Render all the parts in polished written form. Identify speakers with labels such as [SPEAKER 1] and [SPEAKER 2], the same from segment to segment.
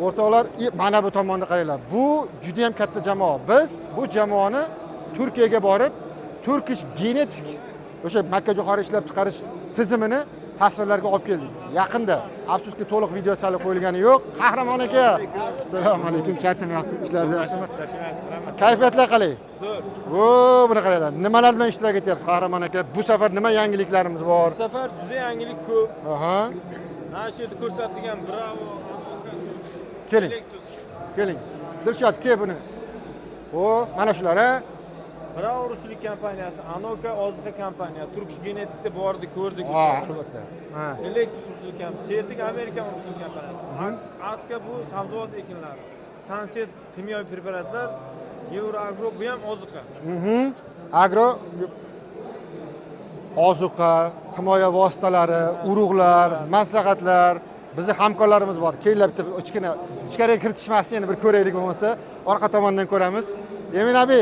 [SPEAKER 1] O'rtoqlar, mana bu tomonda qaranglar. Bu juda ham katta jamoa. Biz bu jamoani Turkiyaga borib, Turkish Genetics o'sha makkajo'xori ishlab chiqarish tizimini tasvirlarga olib keldik. Yaqinda, afsuski to'liq videosi hali qo'yilgani yo'q. Qahramon aka, assalomu alaykum. Charchamayapsiz? Ishlaringiz yaxshimi? Kayfiyatlar qalay?
[SPEAKER 2] Zo'r.
[SPEAKER 1] Vo, buni qaranglar. Nimalar bilan ishtirok etyapsiz, Qahramon aka? Bu safar nima yangiliklarimiz bor?
[SPEAKER 2] Bu safar juda yangilik ko'p.
[SPEAKER 1] Aha.
[SPEAKER 2] Mana shu yerda ko'rsatilgan Bravo.
[SPEAKER 1] Keling. Keling. Dilshod, kel buni. O, mana shular, ha?
[SPEAKER 2] Bravo urushlik kompaniyasi, Anoka oziqa kompaniya, Turkish Genetikda bordi, ko'rdik.
[SPEAKER 1] Albatta. Ha.
[SPEAKER 2] Elektr urushlik kompaniya, Setik Amerikan urushlik kompaniyasi. Aska bu sabzavot ekinlari. Sunset kimyoviy preparatlar, Euroagro bu ham oziqa.
[SPEAKER 1] Agro ozuqa, himoya vositalari, urug'lar, maslahatlar, bizning hamkorlarimiz bor. Kelinglar bitta ichkariga kiritishmasdan yana bir ko'raylik bo'lmasa, orqa tomondan ko'ramiz. Emin abi.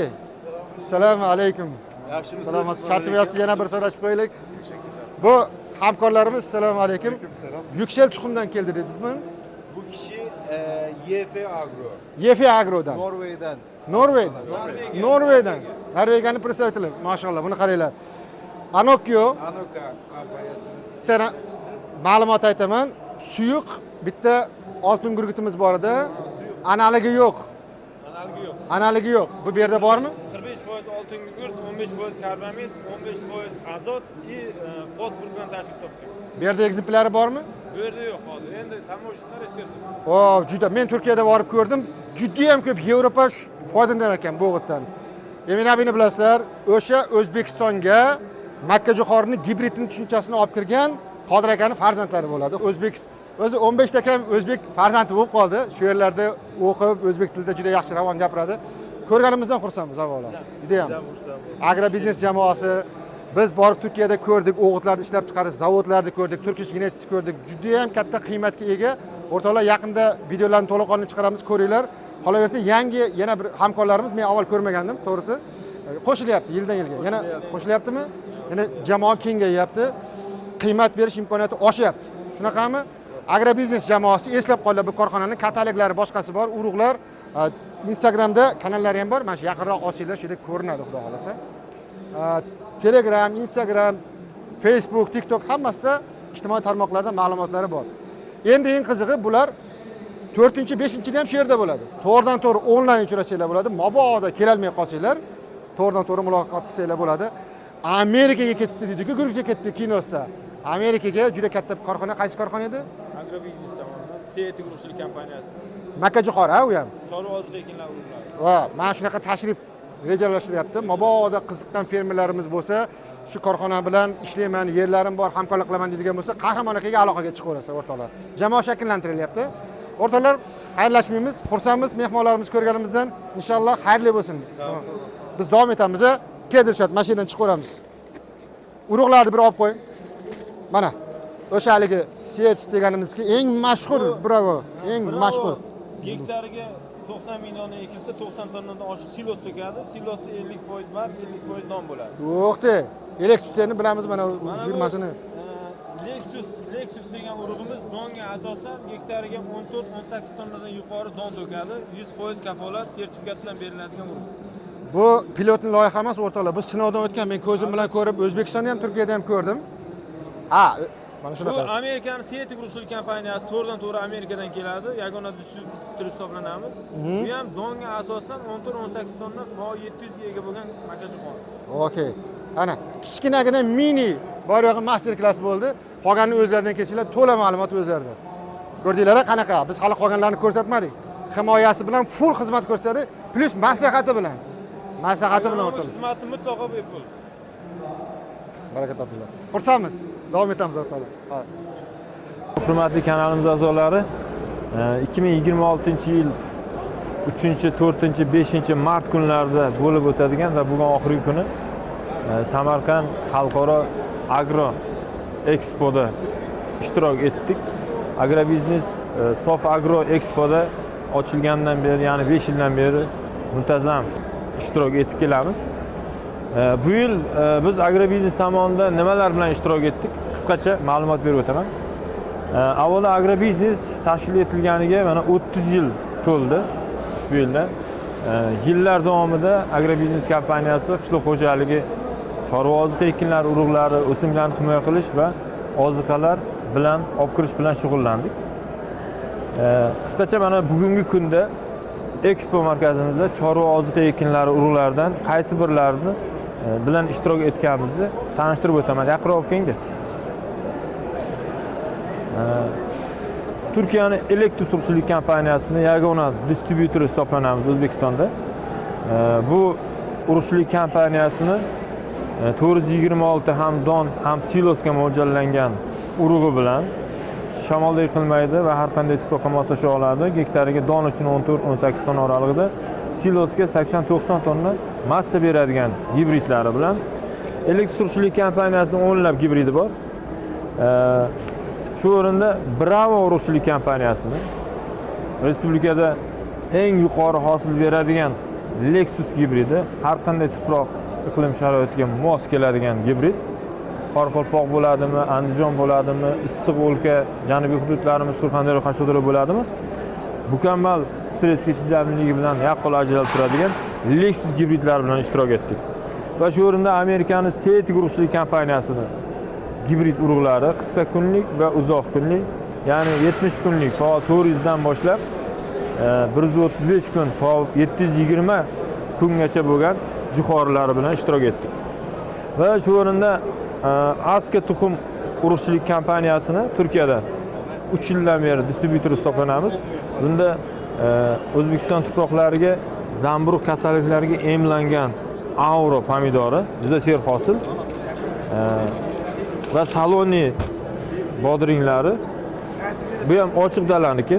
[SPEAKER 1] Assalomu alaykum.
[SPEAKER 2] Yaxshimisiz?
[SPEAKER 1] Salomat. Charchamayapsiz, yana bir so'rashib qo'yaylik. Bu hamkorlarimiz, assalomu alaykum. Yuksel tuxumdan keldi dedingizmi?
[SPEAKER 3] Bu kishi YF Agro.
[SPEAKER 1] YF Agrodan.
[SPEAKER 3] Norvegiyadan.
[SPEAKER 1] Norvegiyadan. Norvegiyani представитель. Mashallah, buni qaranglar. Anokyo
[SPEAKER 3] Anoka kompaniyasi.
[SPEAKER 1] bitta ma'lumot aytaman. Suyuq bitta oltin gurgutimiz bor edi. Analigi yo'q. Analigi yo'q. Bu yerda bormi?
[SPEAKER 2] 45% oltin gugurt, 15% karbamid, 15% azot и fosfor bilan tashkil topgan.
[SPEAKER 1] Bu yerda ekzemplari bormi?
[SPEAKER 2] Bu yerda yo'q hozir. Endi tamoshlar eskirdi.
[SPEAKER 1] O, juda. Men Turkiyada borib ko'rdim. Juda ham ko'p Yevropa foydalanar ekan bu o'g'itdan. Emin abini bilasizlar, o'sha O'zbekistonga makkajo'xorining gibridini tushunchasini olib kirgan Qodir akaning farzandlari bo'ladi. O'zi 15 ta kam o'zbek farzandi bo'lib qoldi. Shu yerlarda o'qib, o'zbek tilida juda yaxshi ravon gapiradi. Ko'rganimizdan xursandmiz avvalo. Juda ham. Agrobiznes jamoasi biz borib Turkiyada ko'rdik, o'g'itlarni ishlab chiqarish zavodlarni ko'rdik, Turkish Genetics ko'rdik. Juda ham katta qiymatga ega. O'rtoqlar, yaqinda videolarni to'liqonli chiqaramiz, ko'ringlar. Qolaversa, yangi yana bir hamkorlarimiz men avval ko'rmagandim, to'g'risi. Qo'shilyapti yildan yilga. Yana qo'shilyaptimi? Yana jamoa kengayapti. Qiymat berish imkoniyati oshyapti. Shunaqami? Agrobiznes jamoasi eslab qoldi, bu korxonaning kataloglari boshqasi bor, urug'lar, Instagramda kanallari ham bor. Mana shu yaqinroq olsanglar, shu yerda ko'rinadi, xudo xolasa. Telegram, Instagram, Facebook, TikTok hammasi ijtimoiy tarmoqlarda ma'lumotlari bor. Endi eng qizig'i bular 4-5-da ham shu yerda bo'ladi. To'g'ridan to'g'ri onlayn uchrashinglar bo'ladi. Mabodo kelolmay qolsanglar, to'g'ridan to'g'ri muloqot qilsanglar bo'ladi. Amerikaga ketibdi deydi-ku, guruhga ketdi kinosida. Amerikaga juda katta korxona, qaysi korxona edi?
[SPEAKER 2] Agrobiznes tomonidan Setik urushlik kompaniyasi.
[SPEAKER 1] Makkajo'xori, ha, u ham.
[SPEAKER 2] Chorva oziqa ekinlari urug'lari.
[SPEAKER 1] Va mana shunaqa tashrif rejalashtiryapti. Mabodo qiziqqan fermerlarimiz bo'lsa, shu korxona bilan ishlayman, yerlarim bor, hamkorlik qilaman deydigan bo'lsa, Qahramon akaga aloqaga chiqaverasiz, o'rtoqlar. Jamoa shakllantirilyapti. O'rtoqlar, xayrlashmaymiz, xursandmiz, mehmonlarimiz ko'rganimizdan. Inshaalloh xayrli bo'lsin. Biz davom etamiz. Dilshod, mashinadan chiqaveramiz. Urug'larni bir olib qo'y. Mana o'sha haligi Setis deganimizki eng mashhur, bravo, eng mashhur.
[SPEAKER 2] Gektariga 90 million ekilsa 90 tonnadan oshiq silos to'kadi. Silosda 50% bar, 50% don bo'ladi.
[SPEAKER 1] Yo'qda, Lexus'ni bilamiz mana firmasini.
[SPEAKER 2] Lexus degan urug'imiz donga asosan gektariga 14-18 tonnadan yuqori don to'kadi. 100% kafolat sertifikat bilan beriladigan urug'.
[SPEAKER 1] Bu pilotni loyiha emas, o'rtoqlar. Bu sinovdan o'tgan. Men ko'zim bilan ko'rib, O'zbekistonda ham, Turkiyada ham ko'rdim. Ha, mana shunaqa.
[SPEAKER 2] Bu Amerikaning Setik urushlik kompaniyasi to'g'ridan to'g'ri Amerikadan keladi. Yagona distributor hisoblanamiz. Bu ham donga asosan 14-18 tonna F700 ga ega bo'lgan makkajo'xori.
[SPEAKER 1] Okey. Ana, kichkinagina mini bor-yo'g'i master klass bo'ldi. Qolganini o'zlaridan kelsanglar, to'la ma'lumot o'zlarida. Ko'rdinglar qanaqa? Biz hali qolganlarni ko'rsatmadik. Himoyasi bilan full xizmat ko'rsatadi, plus maslahati bilan. Maslahati bilan o'rtoqlar.
[SPEAKER 2] Xizmatni mutlaqo bepul.
[SPEAKER 1] Baraka topinglar. Xursandmiz. Davom etamiz o'rtoqlar.
[SPEAKER 2] Hurmatli kanalimiz a'zolari, 2026-yil 3-4-5 mart kunlarida bo'lib o'tadigan va bugun oxirgi kuni Samarqand xalqaro agro ekspoda ishtirok etdik. Agrobiznes Sof Agro Expoda ochilgandan beri, ya'ni 5 yildan beri muntazam ishtirok etib kelamiz. Bu yil biz agrobiznes tomonidan nimalar bilan ishtirok etdik? Qisqacha ma'lumot berib o'taman. Avvalo agrobiznes tashkil etilganiga mana 30 yil to'ldi ushbu yilda. Yillar davomida agrobiznes kompaniyasi qishloq xo'jaligi, chorva oziqa ekinlari, urug'lari, o'simliklarni himoya qilish va oziqalar bilan olib kirish bilan shug'ullandik. Qisqacha mana bugungi kunda Expo markazimizda chorva oziqa ekinlari, urug'lardan qaysi birlarini bilan ishtirok etganimizni tanishtirib o'taman. Yaqinroq olib kelingda. Turkiyaning elektr suruvchilik kompaniyasining yagona distribyutori hisoblanamiz O'zbekistonda. Bu urug'chilik kompaniyasini 426 ham don ham silosga mo'ljallangan urug'i bilan shamolda yiqilmaydi va har qanday tuproqqa moslasha oladi. Gektariga don uchun 14-18 tonna oralig'ida, silosga 80-90 tonna massa beradigan gibridlari bilan elektr suruvchilik kompaniyasining o'nlab gibridi bor. Shu o'rinda Bravo urug'chilik kompaniyasini respublikada eng yuqori hosil beradigan Lexus gibridi, har qanday tuproq iqlim sharoitiga mos keladigan gibrid. Qoraqalpoq bo'ladimi, Andijon bo'ladimi, issiq o'lka, janubiy hududlarimiz, Surxondaryo, Qashqadaryo bo'ladimi? Mukammal stressga chidamliligi bilan yaqqol ajralib turadigan Lexus gibridlar bilan ishtirok etdik. Va shu o'rinda Amerikaning Seat urug'chilik kompaniyasini gibrid urug'lari qisqa kunlik va uzoq kunlik, ya'ni 70 kunlik faol 400 dan boshlab 135 kun faol 720 kungacha bo'lgan juxorilari bilan ishtirok etdik. Va shu o'rinda Aska tuxum urug'chilik kompaniyasini Turkiyada 3 yildan beri distribyutori hisoblanamiz. Bunda O'zbekiston tuproqlariga zamburug' kasalliklariga emlangan Auro pomidori juda serhosil va Saloni bodringlari, bu ham ochiq dalaniki.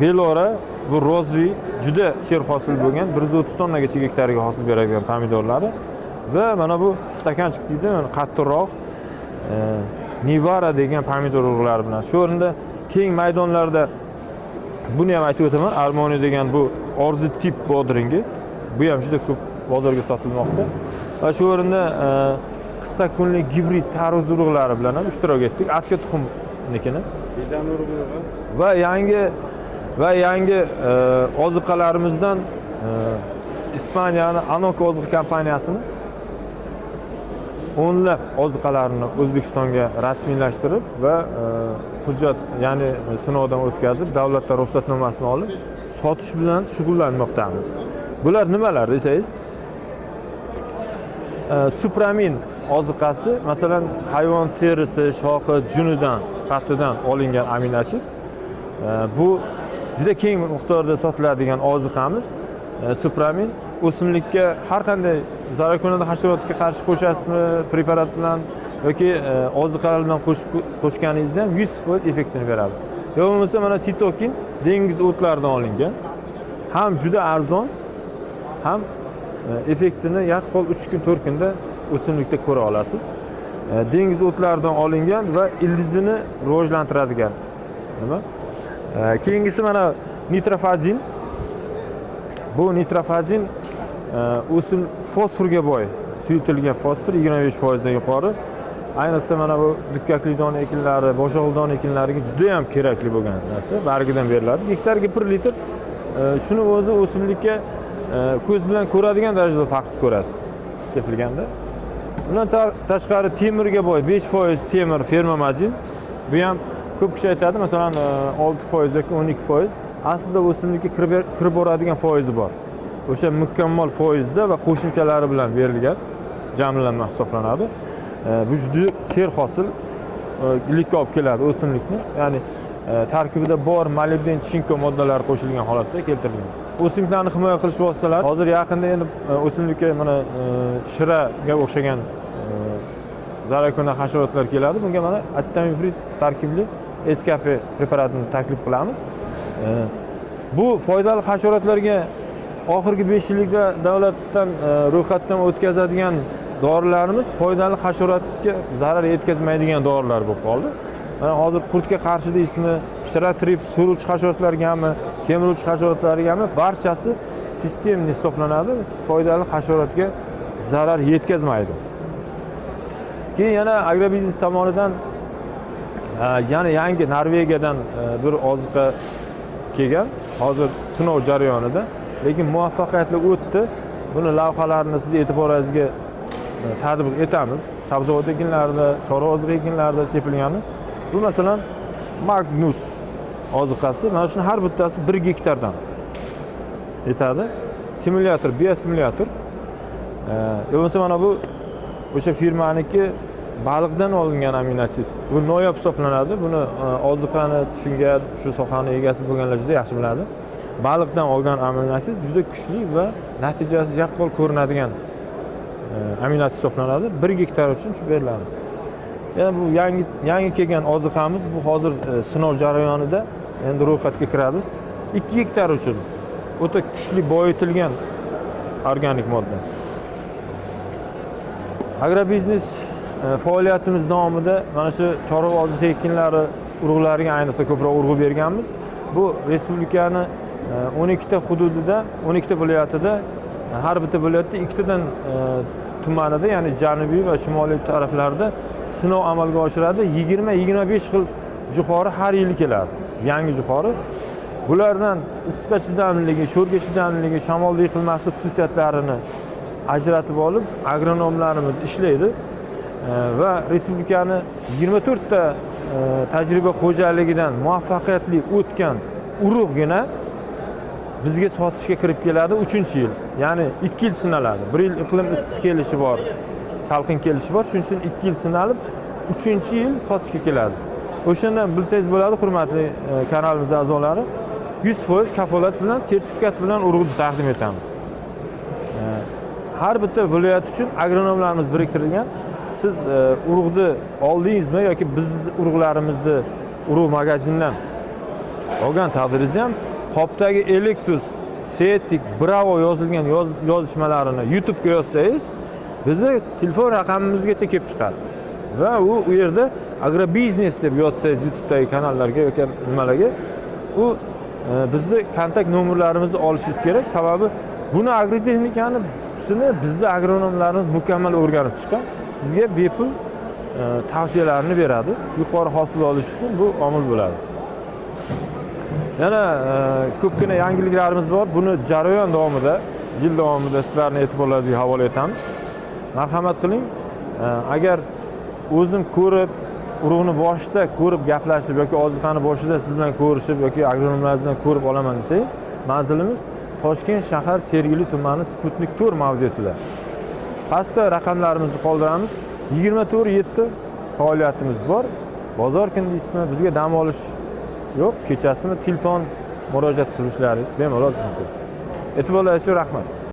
[SPEAKER 2] Velora bu Rozvi juda serhosil bo'lgan 130 tonnagacha gektariga hosil beradigan pomidorlari va mana bu stakanchik deydi, qattiqroq Nivara degan pomidor urug'lari bilan. Shu o'rinda keng maydonlarda buni ham aytib o'taman, Armoni degan bu orzu tip bodringi, bu ham juda ko'p bozorga sotilmoqda. Va shu o'rinda qisqa kunlik gibrid tarvuz urug'lari bilan ham ishtirok etdik. Aska tuxumnikini
[SPEAKER 3] Birdan urug'i
[SPEAKER 2] va yangi oziqalarimizdan Ispaniyaning Anoka oziqa kompaniyasini o'nlab oziqalarini O'zbekistonga rasmiylashtirib va hujjat, ya'ni sinovdan o'tkazib, davlatdan ruxsatnomasini olib, sotish bilan shug'ullanmoqdamiz. Bular nimalar desangiz, Supramin oziqasi, masalan, hayvon terisi, shoxi, junidan, qatidan olingan amino asid. Bu juda keng miqdorda sotiladigan oziqamiz. Supramin o'simlikka har qanday zararkunanda hasharotga qarshi qo'shasizmi preparat bilan yoki oziqalar bilan qo'shganingizda ham 100% effektini beradi. Yo bo'lmasa mana sitokin dengiz o'tlaridan olingan, ham juda arzon, ham effektini yaqqol 3 kun 4 kunda o'simlikda ko'ra olasiz. Dengiz o'tlaridan olingan va ildizini rivojlantiradigan. Nima? Keyingisi mana nitrofazin. Bu nitrofazin o'sim fosforga boy, suyutilgan fosfor 25% dan yuqori. Ayniqsa mana bu dukkakli don ekinlari, boshog'il don ekinlariga juda ham kerakli bo'lgan narsa, bargidan beriladi. Gektariga 1 litr shuni o'zi o'simlikka ko'z bilan ko'radigan darajada farq ko'rasiz sepilganda. Bundan tashqari temirga boy 5% temir fermomazin. Bu ham ko'p kishi aytadi, masalan 6% yoki 12%. Aslida o'simlikka kirib boradigan foizi bor. O'sha mukammal foizda va qo'shimchalari bilan berilgan jamlanma hisoblanadi. Bu juda serhosil likka olib keladi o'simlikni. Ya'ni tarkibida bor molibden, chinko moddalari qo'shilgan holatda keltirilgan. O'simliklarni himoya qilish vositalari hozir yaqinda endi o'simlikka mana shiraga o'xshagan zararkunanda hasharotlar keladi. Bunga mana asetamiprid tarkibli SKP preparatini taklif qilamiz. Bu foydali hasharotlarga oxirgi 5 yillikda davlatdan ro'yxatdan o'tkazadigan dorilarimiz foydali hasharotga zarar yetkazmaydigan dorilar bo'lib qoldi. Mana hozir qurtga qarshi deysizmi, shiratrip, suruvchi hasharotlargami, kemiruvchi hasharotlargami, barchasi sistemli hisoblanadi, foydali hasharotga zarar yetkazmaydi. Keyin yana agrobiznes tomonidan yana yangi Norvegiyadan bir oziqa kelgan. Hozir sinov jarayonida, lekin muvaffaqiyatli o'tdi. Buni lavhalarini siz e'tiboringizga taqdim etamiz. Sabzavot ekinlarida, chorva oziqa ekinlarida sepilgani. Bu masalan Magnus oziqasi. Mana shuni har bittasi 1 gektardan etadi. Simulyator, biosimulyator. Bo'lmasa mana bu o'sha firmaniki baliqdan olingan aminoasid. Bu noyob hisoblanadi. Buni oziqani tushungan, shu sohani egasi bo'lganlar juda yaxshi biladi. Baliqdan olgan aminoasid juda kuchli va natijasi yaqqol ko'rinadigan aminoasid hisoblanadi. 1 gektar uchun shu beriladi. Yana bu yangi kelgan oziqamiz, bu hozir sinov jarayonida endi ro'yxatga kiradi. 2 gektar uchun o'ta kuchli boyitilgan organik modda. Agrobiznes faoliyatimiz davomida mana shu chorva oziqa ekinlari urug'lariga ayniqsa ko'proq urg'u berganmiz. Bu respublikani 12 ta hududida, 12 ta viloyatida, har bitta viloyatda 2 tadan tumanida, ya'ni janubiy va shimoliy taraflarda sinov amalga oshiradi. 20-25 xil jo'xori har yil keladi. Yangi jo'xori. Bulardan issiqqa chidamliligi, sho'rga chidamliligi, shamolda yiqilmaslik xususiyatlarini ajratib olib, agronomlarimiz ishlaydi va respublikani 24 ta tajriba xo'jaligidan muvaffaqiyatli o'tgan urug'gina bizga sotishga kirib keladi 3-yil. Ya'ni 2 yil sinaladi. 1 yil iqlim issiq kelishi bor, salqin kelishi bor. Shuning uchun 2 yil sinalib, 3-yil sotishga keladi. O'shandan bilsangiz bo'ladi, hurmatli kanalimiz a'zolari, 100% kafolat bilan, sertifikat bilan urug'ni taqdim etamiz. Har bitta viloyat uchun agronomlarimiz biriktirilgan. Siz urug'ni oldingizmi yoki biz urug'larimizni urug' magazindan olgan taqdiringizda ham qopdagi Electus, Setik, Bravo yozilgan yozishmalarini YouTube ga yozsangiz, bizni telefon raqamimizgacha kelib chiqadi. Va u yerda agrobiznes deb yozsangiz YouTube'dagi kanallarga yoki nimalarga, u bizni kontakt nomerlarimizni olishingiz kerak. Sababi buni agrotexnikani bizda agronomlarimiz mukammal o'rganib chiqqan. Sizga bepul tavsiyalarini beradi. Yuqori hosil olish uchun bu omil bo'ladi. Yana ko'pgina yangiliklarimiz bor. Buni jarayon davomida, yil davomida sizlarning e'tiborlaringizga havola etamiz. Marhamat qiling. Agar o'zim ko'rib, urug'ni boshida ko'rib gaplashib yoki oziqani boshida siz bilan ko'rishib yoki agronomlaringiz bilan ko'rib olaman desangiz, manzilimiz Toshkent shahar Sergeli tumani Sputnik 4 mavzesida. Pastda raqamlarimizni qoldiramiz. 24/7 faoliyatimiz bor. Bozor kunduzisimi bizga dam olish yo'q, kechasimi telefon murojaat qilishlaringiz bemalol mumkin. E'tiborlaringiz uchun rahmat.